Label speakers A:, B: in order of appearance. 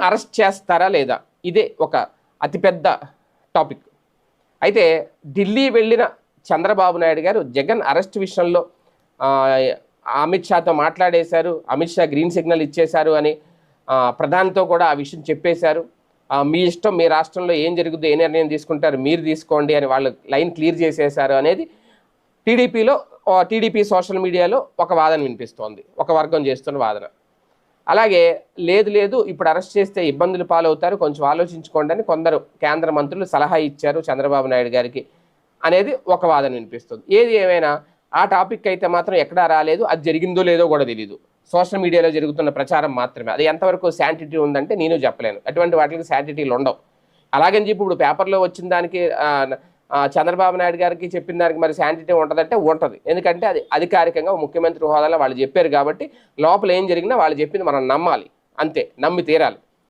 A: Arrest చేస్తారా లేదా, ఇదే ఒక అతిపెద్ద టాపిక్. అయితే ఢిల్లీ వెళ్ళిన చంద్రబాబు నాయుడు గారు జగన్ అరెస్ట్ విషయంలో అమిత్ షాతో మాట్లాడేశారు, అమిత్ షా గ్రీన్ సిగ్నల్ ఇచ్చేశారు అని ప్రధానితో కూడా ఆ విషయం చెప్పేశారు. మీ ఇష్టం, మీ రాష్ట్రంలో ఏం జరుగుతుందో, ఏ నిర్ణయం తీసుకుంటారు మీరు తీసుకోండి అని వాళ్ళు లైన్ క్లియర్ చేసేశారు అనేది టీడీపీ సోషల్ మీడియాలో ఒక వాదన వినిపిస్తోంది, ఒక వర్గం చేస్తున్న వాదన. అలాగే లేదు ఇప్పుడు అరెస్ట్ చేస్తే ఇబ్బందులు పాలవుతారు, కొంచెం ఆలోచించుకోండి అని కొందరు కేంద్ర మంత్రులు సలహా ఇచ్చారు చంద్రబాబు నాయుడు గారికి అనేది ఒక వాదన వినిపిస్తుంది. ఏది ఏమైనా ఆ టాపిక్ అయితే మాత్రం ఎక్కడా రాలేదు, అది జరిగిందో లేదో కూడా తెలీదు. సోషల్ మీడియాలో జరుగుతున్న ప్రచారం మాత్రమే. అది ఎంతవరకు శాంటిటీ ఉందంటే నేను చెప్పలేను, అటువంటి వాటికి శాంటిటీలు ఉండవు. అలాగని చెప్పి ఇప్పుడు పేపర్లో వచ్చిన దానికి చంద్రబాబు నాయుడు గారికి చెప్పిన దానికి మరి శాంటిటీ ఉంటుందంటే ఉంటుంది. ఎందుకంటే అది అధికారికంగా ముఖ్యమంత్రి హోదాలో వాళ్ళు చెప్పారు కాబట్టి లోపల ఏం జరిగినా వాళ్ళు చెప్పింది మనం నమ్మాలి, అంతే, నమ్మి తీరాలి.